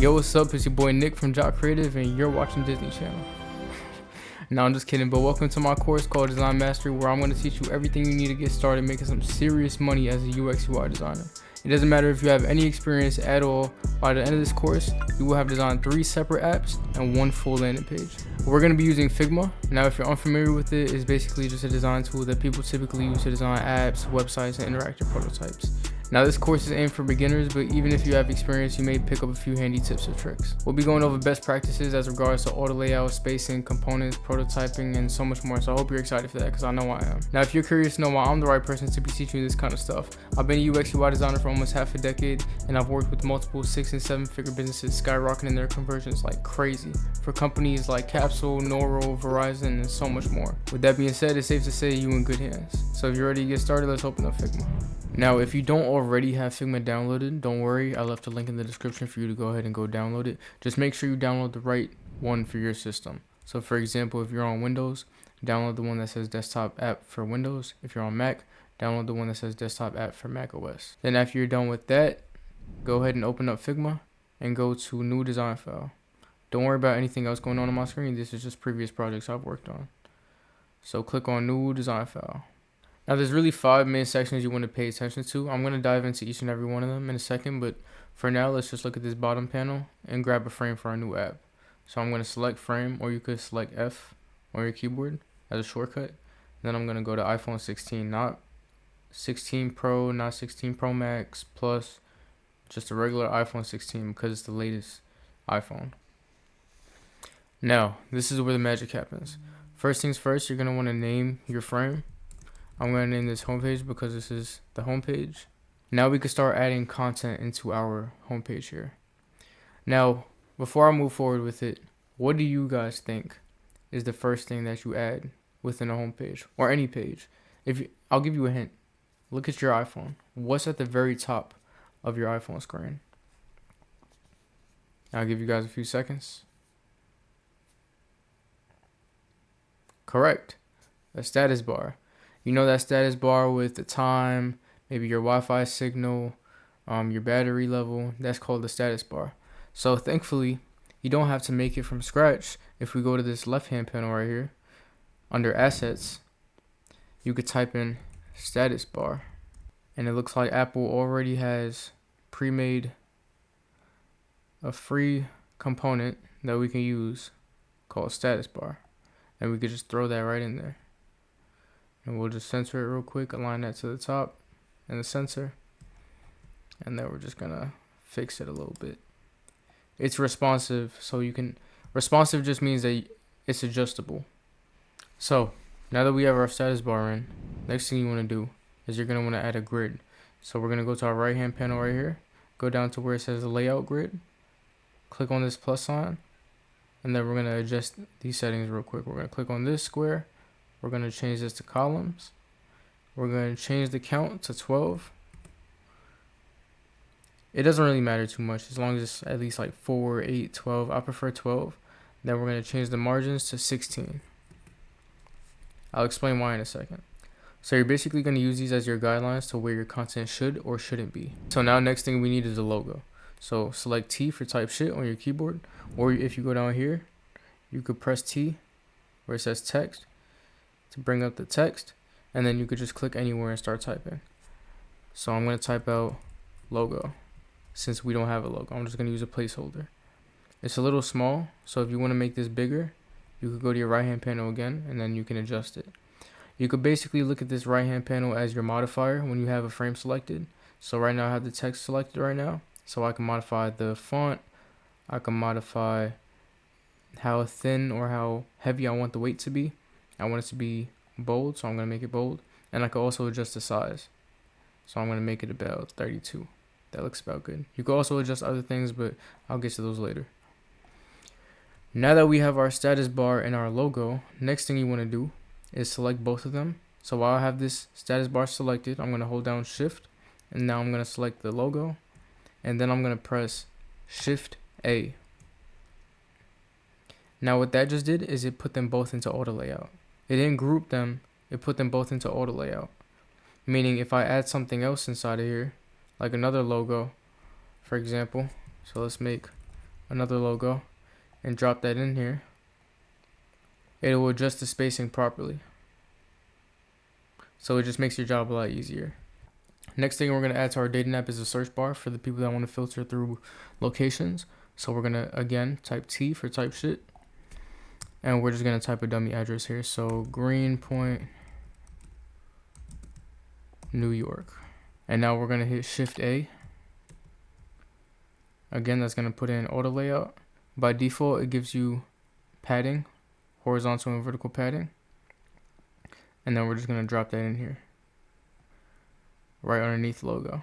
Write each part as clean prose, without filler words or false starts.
Yo, what's up? It's your boy Nick from JAH Creative, and you're watching Disney Channel. No, I'm just kidding, but welcome to my course called Design Mastery, where I'm going to teach you everything you need to get started making some serious money as a UX UI designer. It doesn't matter if you have any experience at all. By the end of this course, you will have designed 3 separate apps and 1 full landing page. We're going to be using Figma. Now, if you're unfamiliar with it, it's basically just a design tool that people typically use to design apps, websites, and interactive prototypes. Now, this course is aimed for beginners, but even if you have experience, you may pick up a few handy tips or tricks. We'll be going over best practices as regards to auto layout, spacing, components, prototyping, and so much more. So I hope you're excited for that, because I know I am. Now, if you're curious to know why I'm the right person to be teaching you this kind of stuff, I've been a UX UI designer for almost half a decade, and I've worked with multiple 6- and 7-figure businesses skyrocketing their conversions like crazy for companies like Capsule, Noro, Verizon, and so much more. With that being said, it's safe to say you're in good hands. So if you're ready to get started, let's open up Figma. Now, if you don't already have Figma downloaded, don't worry, I left a link in the description for you to go ahead and go download it. Just make sure you download the right one for your system. So for example, if you're on Windows, download the one that says desktop app for Windows. If you're on Mac, download the one that says desktop app for Mac OS. Then after you're done with that, go ahead and open up Figma and go to new design file. Don't worry about anything else going on my screen. This is just previous projects I've worked on. So click on new design file. Now, there's really 5 main sections you want to pay attention to. I'm going to dive into each and every one of them in a second, but for now, let's just look at this bottom panel and grab a frame for our new app. So I'm going to select frame, or you could select F on your keyboard as a shortcut. Then I'm going to go to iPhone 16, not 16 Pro, not 16 Pro Max Plus, just a regular iPhone 16 because it's the latest iPhone. Now, this is where the magic happens. First things first, you're going to want to name your frame. I'm going to name this homepage because this is the homepage. Now we can start adding content into our homepage here. Now, before I move forward with it, what do you guys think is the first thing that you add within a homepage or any page? I'll give you a hint. Look at your iPhone. What's at the very top of your iPhone screen? I'll give you guys a few seconds. Correct. A status bar. You know that status bar with the time, maybe your Wi-Fi signal, your battery level, that's called the status bar. So thankfully, you don't have to make it from scratch. If we go to this left-hand panel right here, under assets, you could type in status bar. And it looks like Apple already has pre-made a free component that we can use called status bar. And we could just throw that right in there. And we'll just censor it real quick, align that to the top and the censor. And then we're just gonna fix it a little bit. It's responsive, so responsive just means that it's adjustable. So now that we have our status bar in, next thing you wanna do is you're gonna wanna add a grid. So we're gonna go to our right hand panel right here, go down to where it says layout grid, click on this plus sign, and then we're gonna adjust these settings real quick. We're gonna click on this square. We're going to change this to columns. We're going to change the count to 12. It doesn't really matter too much as long as it's at least like 4, 8, 12. I prefer 12. Then we're going to change the margins to 16. I'll explain why in a second. So you're basically going to use these as your guidelines to where your content should or shouldn't be. So now next thing we need is a logo. So select T for type shit on your keyboard. Or if you go down here, you could press T where it says text to bring up the text, and then you could just click anywhere and start typing. So I'm going to type out logo. Since we don't have a logo, I'm just going to use a placeholder. It's a little small, so if you want to make this bigger, you could go to your right hand panel again, and then you can adjust it. You could basically look at this right hand panel as your modifier when you have a frame selected. So right now I have the text selected right now, so I can modify the font. I can modify how thin or how heavy I want the weight to be. I want it to be bold, so I'm going to make it bold. And I can also adjust the size. So I'm going to make it about 32. That looks about good. You can also adjust other things, but I'll get to those later. Now that we have our status bar and our logo, next thing you want to do is select both of them. So while I have this status bar selected, I'm going to hold down Shift. And now I'm going to select the logo. And then I'm going to press Shift A. Now what that just did is it put them both into auto layout. It didn't group them, it put them both into auto layout. Meaning if I add something else inside of here, like another logo, for example, so let's make another logo and drop that in here, it will adjust the spacing properly. So it just makes your job a lot easier. Next thing we're going to add to our dating app is a search bar for the people that want to filter through locations. So we're going to, again, type T for type shit. And we're just going to type a dummy address here. So Greenpoint, New York. And now we're going to hit Shift A. Again, that's going to put in auto layout. By default, it gives you padding, horizontal and vertical padding. And then we're just going to drop that in here, right underneath logo.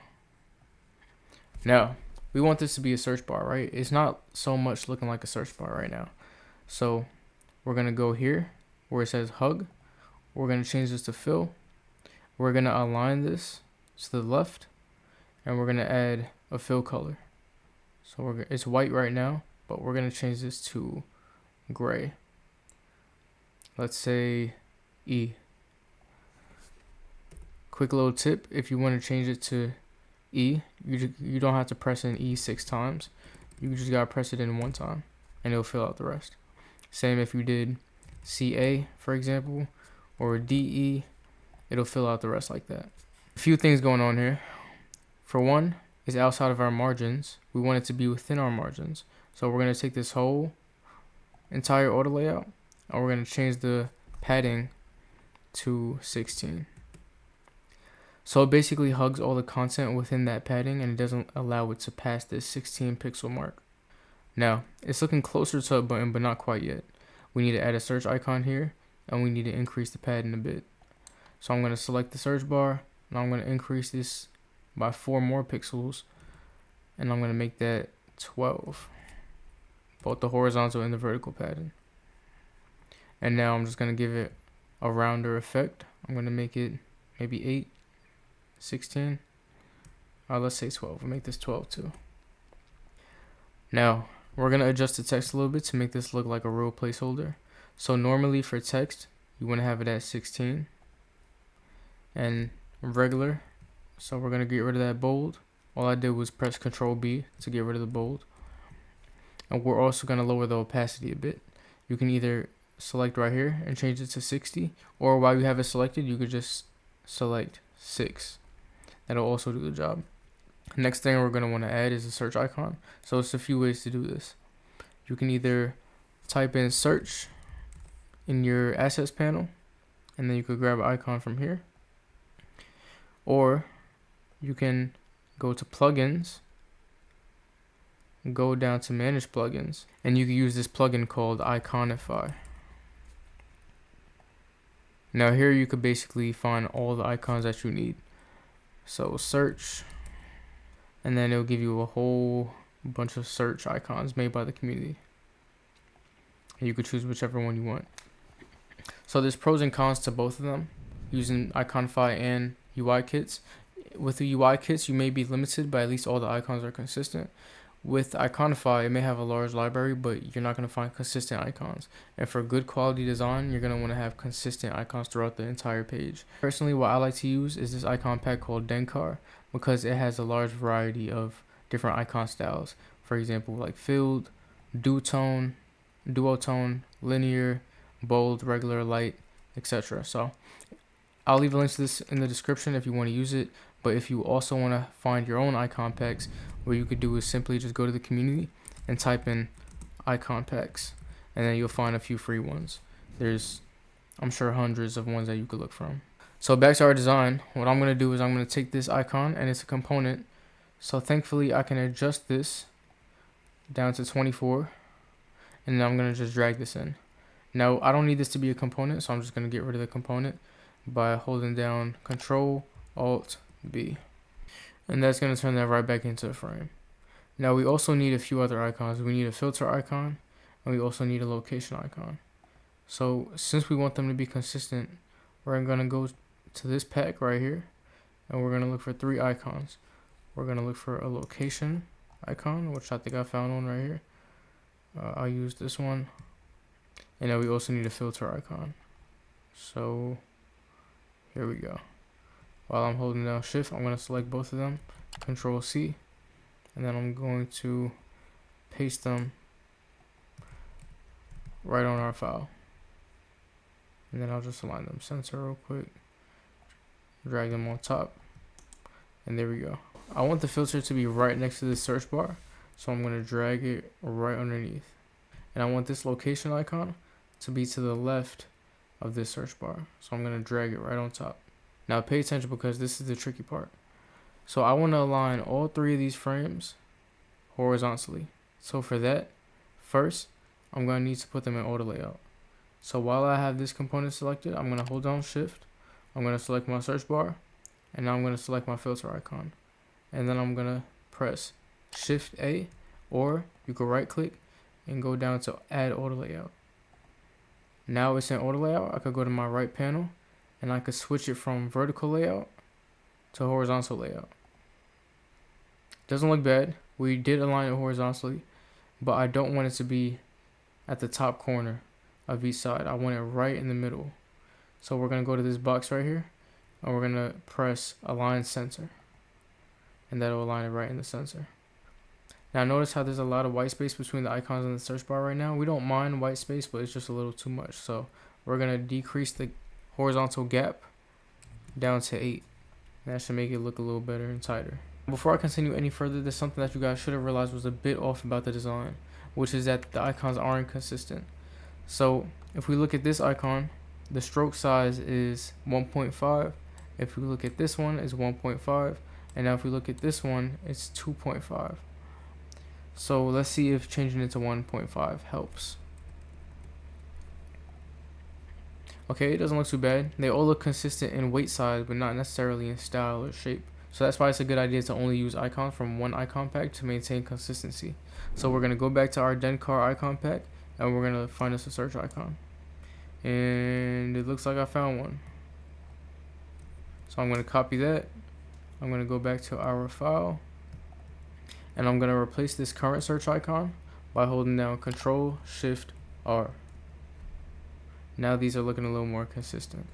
Now, we want this to be a search bar, right? It's not so much looking like a search bar right now. So we're going to go here where it says hug. We're going to change this to fill. We're going to align this to the left, and we're going to add a fill color. So it's white right now, but we're going to change this to gray. Let's say E. Quick little tip, if you want to change it to E, you don't have to press in E 6 times. You just got to press it in one time, and it'll fill out the rest. Same if you did CA, for example, or DE, it'll fill out the rest like that. A few things going on here. For one, is outside of our margins. We want it to be within our margins. So we're going to take this whole entire auto layout, and we're going to change the padding to 16. So it basically hugs all the content within that padding, and it doesn't allow it to pass this 16 pixel mark. Now, it's looking closer to a button, but not quite yet. We need to add a search icon here, and we need to increase the padding a bit. So I'm going to select the search bar, and I'm going to increase this by 4 more pixels, and I'm going to make that 12, both the horizontal and the vertical padding. And now I'm just going to give it a rounder effect. I'm going to make it maybe 8, 16, let's say 12. We'll make this 12 too. Now we're going to adjust the text a little bit to make this look like a real placeholder. So normally for text, you want to have it at 16 and regular. So we're going to get rid of that bold. All I did was press Control B to get rid of the bold. And we're also going to lower the opacity a bit. You can either select right here and change it to 60, or while you have it selected, you could just select 6. That'll also do the job. Next thing we're going to want to add is a search icon. So it's a few ways to do this. You can either type in search in your assets panel, and then you could grab an icon from here. Or you can go to plugins, go down to manage plugins, and you can use this plugin called Iconify. Now here you could basically find all the icons that you need. So search, and then it'll give you a whole bunch of search icons made by the community. And you could choose whichever one you want. So there's pros and cons to both of them, using Iconify and UI kits. With the UI kits, you may be limited, but at least all the icons are consistent. With Iconify, it may have a large library, but you're not going to find consistent icons. And for good quality design, you're going to want to have consistent icons throughout the entire page. Personally, what I like to use is this icon pack called Denkar, because it has a large variety of different icon styles. For example, like filled, duotone, linear, bold, regular, light, etc. So I'll leave a link to this in the description if you want to use it. But if you also want to find your own icon packs, what you could do is simply just go to the community and type in icon packs, and then you'll find a few free ones. There's, I'm sure, hundreds of ones that you could look from. So back to our design, what I'm going to do is I'm going to take this icon, and it's a component. So thankfully I can adjust this down to 24, and then I'm going to just drag this in. Now I don't need this to be a component, so I'm just going to get rid of the component by holding down Control Alt B, and that's going to turn that right back into a frame. Now we also need a few other icons. We need a filter icon, and we also need a location icon. So since we want them to be consistent, we're going to go to this pack right here, and we're going to look for 3 icons. We're going to look for a location icon, which I think I found one right here. I'll use this one, and then we also need a filter icon. So here we go. While I'm holding down Shift, I'm going to select both of them, Control C, and then I'm going to paste them right on our file. And then I'll just align them center real quick. Drag them on top. And there we go. I want the filter to be right next to the search bar. So I'm going to drag it right underneath. And I want this location icon to be to the left of this search bar. So I'm going to drag it right on top. Now pay attention because this is the tricky part. So I want to align all 3 of these frames horizontally. So for that, first, I'm going to need to put them in auto layout. So while I have this component selected, I'm going to hold down shift. I'm going to select my search bar. And now I'm going to select my filter icon. And then I'm going to press shift A, or you can right click and go down to add auto layout. Now it's in auto layout. I could go to my right panel and I could switch it from vertical layout to horizontal layout. Doesn't look bad. We did align it horizontally, but I don't want it to be at the top corner of each side. I want it right in the middle. So we're going to go to this box right here and we're going to press align center, and that'll align it right in the center. Now notice how there's a lot of white space between the icons in the search bar right now. We don't mind white space, but it's just a little too much. So we're going to decrease the horizontal gap down to 8. That should make it look a little better and tighter. Before I continue any further, there's something that you guys should have realized was a bit off about the design, which is that the icons aren't consistent. So if we look at this icon, the stroke size is 1.5. If we look at this one, it's 1.5. And now if we look at this one, it's 2.5. So let's see if changing it to 1.5 helps. Okay, it doesn't look too bad. They all look consistent in weight size, but not necessarily in style or shape. So that's why it's a good idea to only use icons from one icon pack to maintain consistency. So we're going to go back to our Dencar icon pack and we're going to find us a search icon. And it looks like I found one. So I'm going to copy that. I'm going to go back to our file. And I'm going to replace this current search icon by holding down Control Shift R. Now these are looking a little more consistent.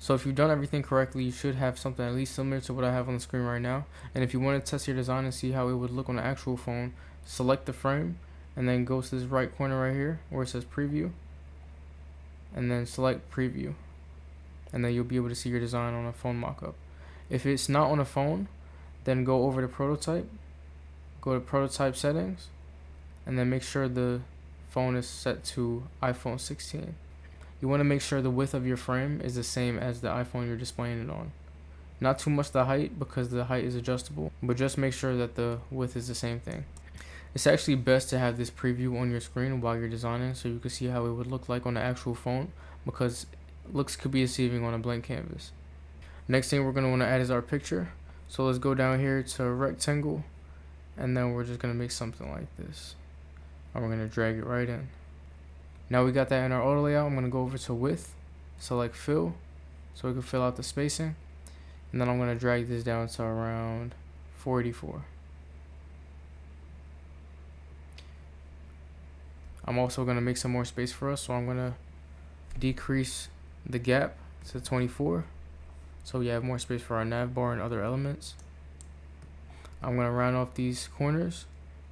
So if you've done everything correctly, you should have something at least similar to what I have on the screen right now. And if you want to test your design and see how it would look on an actual phone, select the frame and then go to this right corner right here where it says preview. And then select preview. And then you'll be able to see your design on a phone mockup. If it's not on a phone, then go over to prototype. Go to prototype settings. And then make sure the phone is set to iPhone 16. You want to make sure the width of your frame is the same as the iPhone you're displaying it on. Not too much the height because the height is adjustable, but just make sure that the width is the same thing. It's actually best to have this preview on your screen while you're designing so you can see how it would look like on the actual phone, because looks could be deceiving on a blank canvas. Next thing we're going to want to add is our picture. So let's go down here to rectangle, and then we're just going to make something like this. And we're going to drag it right in. Now we got that in our auto layout. I'm going to go over to width, select fill, so we can fill out the spacing. And then I'm going to drag this down to around 484. I'm also going to make some more space for us, so I'm going to decrease the gap to 24. So we have more space for our nav bar and other elements. I'm going to round off these corners.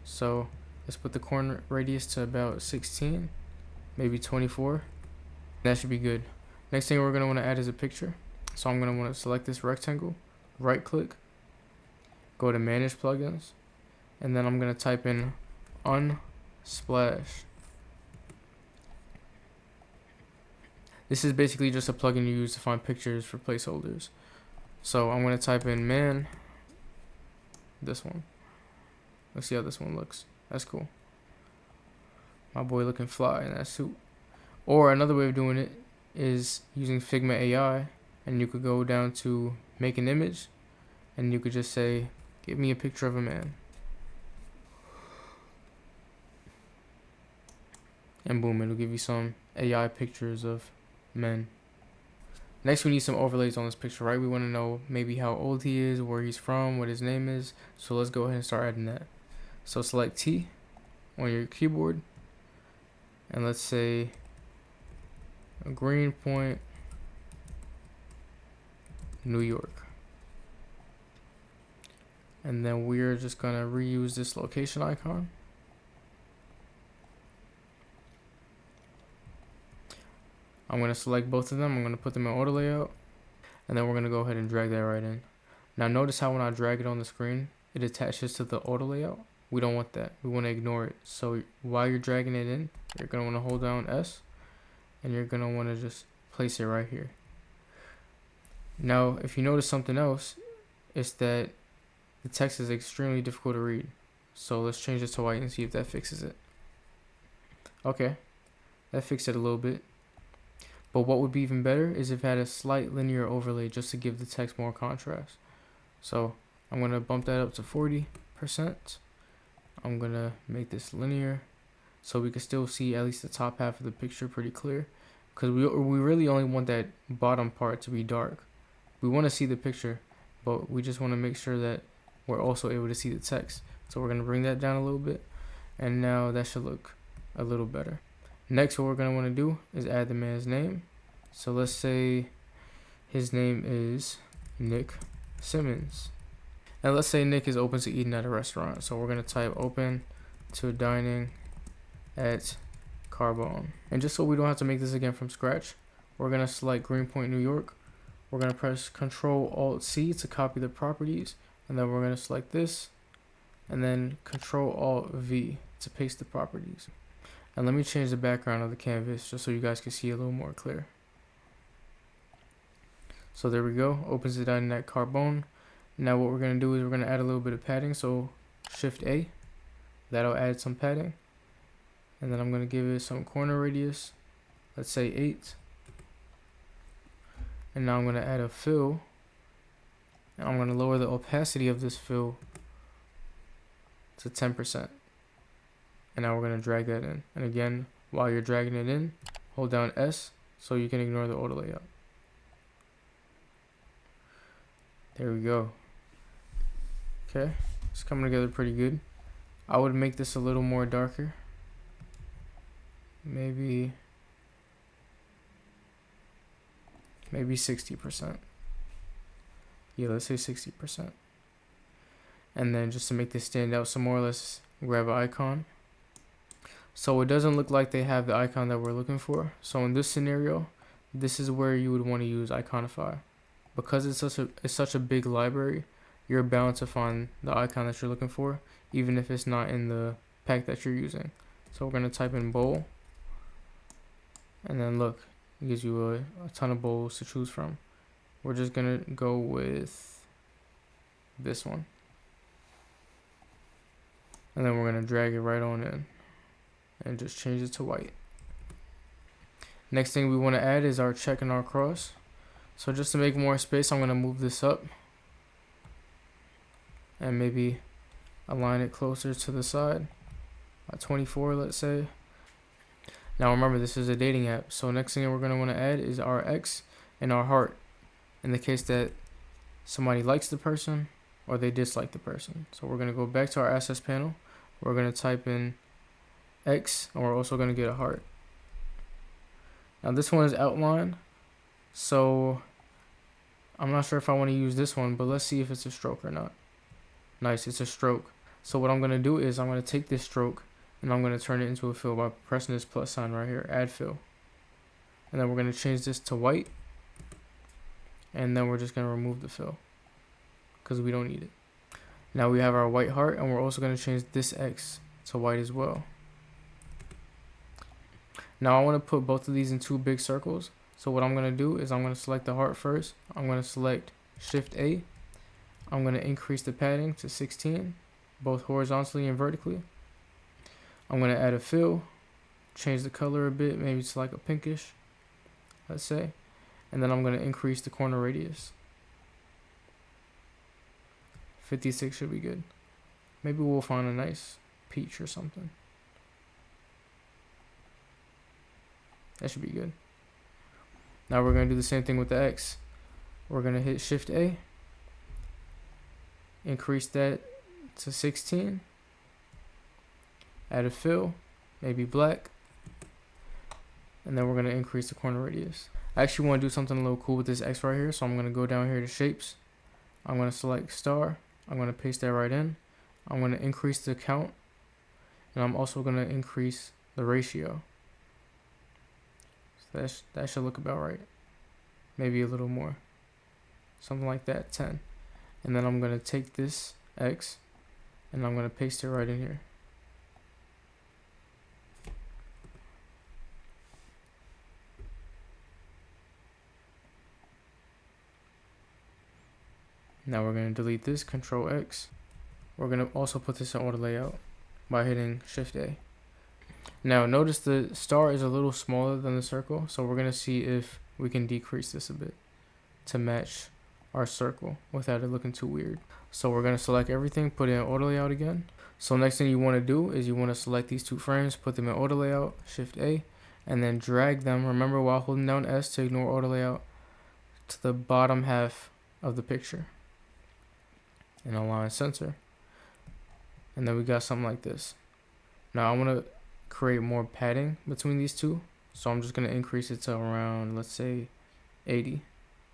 So let's put the corner radius to about 16. Maybe 24. That should be good. Next thing we're going to want to add is a picture. So I'm going to want to select this rectangle, right click, go to manage plugins, and then I'm going to type in unsplash. This is basically just a plugin you use to find pictures for placeholders. So I'm going to type in man, this one. Let's see how this one looks. That's cool. My boy looking fly in that suit. Or another way of doing it is using Figma AI, and you could go down to make an image and you could just say, give me a picture of a man. And boom, it'll give you some AI pictures of men. Next, we need some overlays on this picture, right? We want to know maybe how old he is, where he's from, what his name is. So let's go ahead and start adding that. So select T on your keyboard. And let's say a Greenpoint, New York. And then we're just going to reuse this location icon. I'm going to select both of them. I'm going to put them in auto layout, and then we're going to go ahead and drag that right in. Now notice how when I drag it on the screen, it attaches to the auto layout. We don't want that. We want to ignore it. So while you're dragging it in, you're going to want to hold down S, and you're going to want to just place it right here. Now, if you notice something else, it's that the text is extremely difficult to read. So let's change this to white and see if that fixes it. Okay, that fixed it a little bit. But what would be even better is if it had a slight linear overlay just to give the text more contrast. So I'm going to bump that up to 40%. I'm going to make this linear so we can still see at least the top half of the picture pretty clear. Because we really only want that bottom part to be dark. We want to see the picture, but we just want to make sure that we're also able to see the text. So we're going to bring that down a little bit, and now that should look a little better. Next, what we're going to want to do is add the man's name. So let's say his name is Nick Simmons. And let's say Nick is open to eating at a restaurant. So we're going to type open to dining at Carbone. And just so we don't have to make this again from scratch, we're going to select Greenpoint, New York. We're going to press Control-Alt-C to copy the properties. And then we're going to select this. And then Control-Alt-V to paste the properties. And let me change the background of the canvas just so you guys can see a little more clear. So there we go. Opens it on that Carbone. Now what we're going to do is we're going to add a little bit of padding. So Shift A. That'll add some padding. And then I'm going to give it some corner radius. Let's say 8. And now I'm going to add a fill. And I'm going to lower the opacity of this fill to 10%. And now we're going to drag that in. And again, while you're dragging it in, hold down S so you can ignore the auto layout. There we go. Okay, it's coming together pretty good. I would make this a little more darker. Maybe 60%. Yeah, let's say 60%. And then just to make this stand out some more, let's grab an icon. So it doesn't look like they have the icon that we're looking for. So in this scenario, this is where you would want to use Iconify. Because it's such a big library, you're bound to find the icon that you're looking for, even if it's not in the pack that you're using. So we're going to type in bowl. And then look, it gives you a ton of bowls to choose from. We're just going to go with this one. And then we're going to drag it right on in and just change it to white. Next thing we want to add is our check and our cross. So just to make more space, I'm going to move this up and maybe align it closer to the side at 24, let's say. Now remember, this is a dating app, so next thing we're going to want to add is our X and our heart in the case that somebody likes the person or they dislike the person. So we're going to go back to our assets panel. We're going to type in X, and we're also going to get a heart. Now this one is outlined, so I'm not sure if I want to use this one, but let's see if it's a stroke or not. Nice, it's a stroke. So what I'm going to do is I'm going to take this stroke and I'm going to turn it into a fill by pressing this plus sign right here, add fill. And then we're going to change this to white, and then we're just going to remove the fill because we don't need it. Now we have our white heart, and we're also going to change this X to white as well. Now I want to put both of these in two big circles. So what I'm going to do is I'm going to select the heart first. I'm going to select Shift A. I'm going to increase the padding to 16, both horizontally and vertically. I'm going to add a fill, change the color a bit, maybe to like a pinkish, let's say. And then I'm going to increase the corner radius. 56 should be good. Maybe we'll find a nice peach or something. That should be good. Now we're going to do the same thing with the X. We're going to hit Shift A, increase that to 16, add a fill, maybe black, and then we're going to increase the corner radius. I actually want to do something a little cool with this X right here, so I'm going to go down here to shapes. I'm going to select star. I'm going to paste that right in. I'm going to increase the count, and I'm also going to increase the ratio. So That should look about right. Maybe a little more. Something like that, 10. And then I'm going to take this X and I'm going to paste it right in here. Now we're going to delete this, Control X. We're going to also put this in auto layout by hitting Shift A. Now notice the star is a little smaller than the circle, so we're going to see if we can decrease this a bit to match our circle without it looking too weird. So we're going to select everything, put it in auto layout again. So next thing you want to do is you want to select these two frames, put them in auto layout, Shift A, and then drag them, remember while holding down S to ignore auto layout, to the bottom half of the picture. And align center. And then we got something like this. Now I want to create more padding between these two, so I'm just going to increase it to around, let's say 80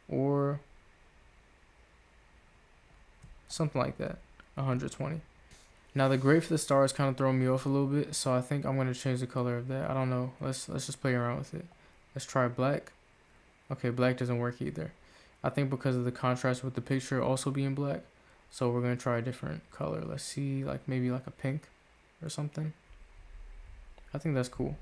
or something like that, 120. Now the gray for the star is kind of throwing me off a little bit, so I think I'm going to change the color of that. I don't know, let's just play around with it. Let's try black. Okay, black doesn't work either. I think because of the contrast with the picture also being black, so we're going to try a different color. Let's see, like maybe like a pink or something. I think that's cool.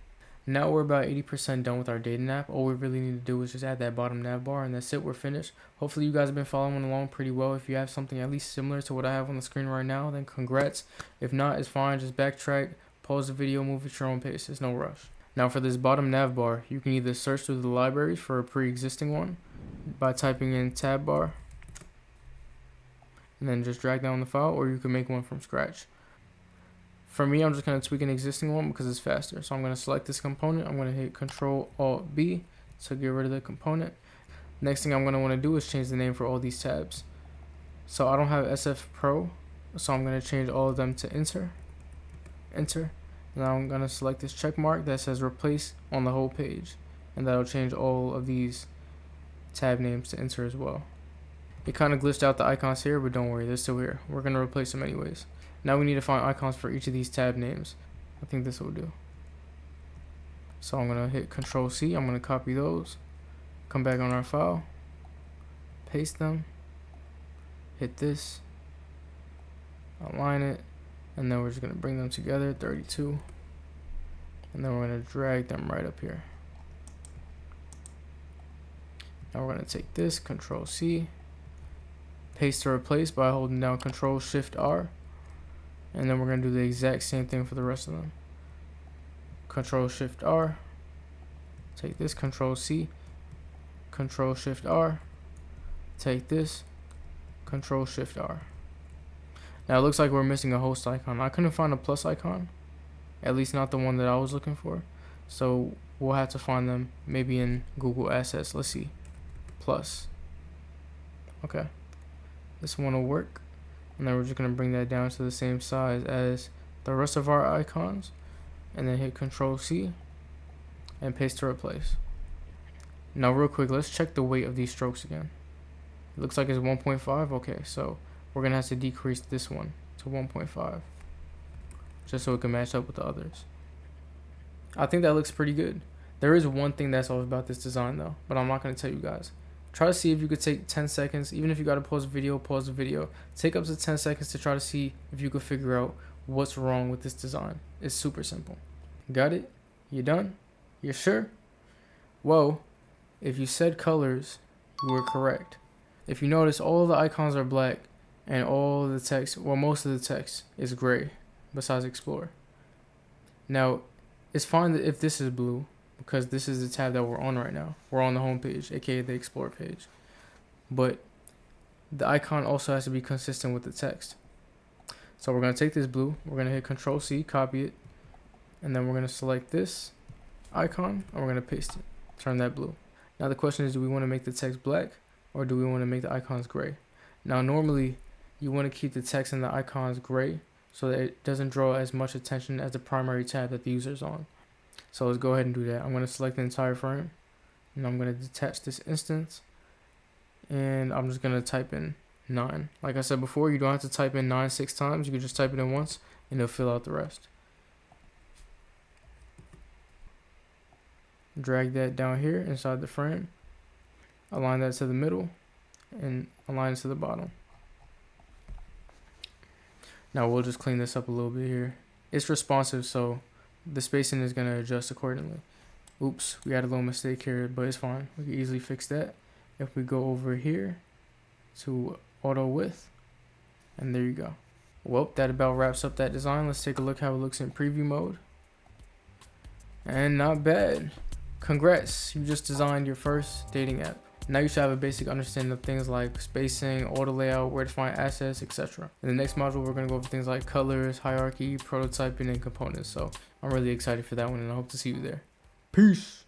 Now we're about 80% done with our data nav. All we really need to do is just add that bottom nav bar, and that's it, we're finished. Hopefully you guys have been following along pretty well. If you have something at least similar to what I have on the screen right now, then congrats. If not, it's fine, just backtrack, pause the video, move at your own pace, there's no rush. Now for this bottom nav bar, you can either search through the libraries for a pre-existing one by typing in tab bar, and then just drag down the file, or you can make one from scratch. For me, I'm just going to tweak an existing one because it's faster. So I'm going to select this component. I'm going to hit Control Alt B to get rid of the component. Next thing I'm going to want to do is change the name for all these tabs. So I don't have SF Pro, so I'm going to change all of them to Enter. Now I'm going to select this check mark that says Replace on the whole page, and that'll change all of these tab names to Enter as well. It kind of glitched out the icons here, but don't worry, they're still here. We're going to replace them anyways. Now we need to find icons for each of these tab names. I think this will do. So I'm going to hit Control C. I'm going to copy those. Come back on our file. Paste them. Hit this. Align it. And then we're just going to bring them together, 32. And then we're going to drag them right up here. Now we're going to take this, Control C. Paste to replace by holding down Control Shift R. And then we're going to do the exact same thing for the rest of them. Control Shift R. Take this, Control C. Control Shift R. Take this, Control Shift R. Now it looks like we're missing a host icon. I couldn't find a plus icon, at least not the one that I was looking for. So we'll have to find them maybe in Google Assets. Let's see. Plus. Okay. This one will work. And then we're just going to bring that down to the same size as the rest of our icons. And then hit Control C and paste to replace. Now real quick, let's check the weight of these strokes again. It looks like it's 1.5. Okay, so we're going to have to decrease this one to 1.5. Just so it can match up with the others. I think that looks pretty good. There is one thing that's off about this design though, but I'm not going to tell you guys. Try to see if you could take 10 seconds, even if you got to pause the video. Take up to 10 seconds to try to see if you could figure out what's wrong with this design. It's super simple. Got it? You done? You sure? Well, if you said colors, you were correct. If you notice, all of the icons are black and all of the text, well, most of the text is gray besides Explore. Now, it's fine that if this is blue, because this is the tab that we're on right now. We're on the home page, aka the Explore page. But the icon also has to be consistent with the text. So we're going to take this blue, we're going to hit Control C, copy it, and then we're going to select this icon, and we're going to paste it, turn that blue. Now the question is, do we want to make the text black, or do we want to make the icons gray? Now normally, you want to keep the text and the icons gray, so that it doesn't draw as much attention as the primary tab that the user's on. So let's go ahead and do that. I'm going to select the entire frame, and I'm going to detach this instance, and I'm just going to type in 9. Like I said before, you don't have to type in 9 6 times. You can just type it in once, and it'll fill out the rest. Drag that down here inside the frame. Align that to the middle and align it to the bottom. Now we'll just clean this up a little bit here. It's responsive, so the spacing is gonna adjust accordingly. Oops, we had a little mistake here, but it's fine. We can easily fix that. If we go over here to auto width, and there you go. Well, that about wraps up that design. Let's take a look how it looks in preview mode. And not bad. Congrats, you just designed your first dating app. Now you should have a basic understanding of things like spacing, auto layout, where to find assets, etc. In the next module, we're going to go over things like colors, hierarchy, prototyping, and components. So I'm really excited for that one, and I hope to see you there. Peace.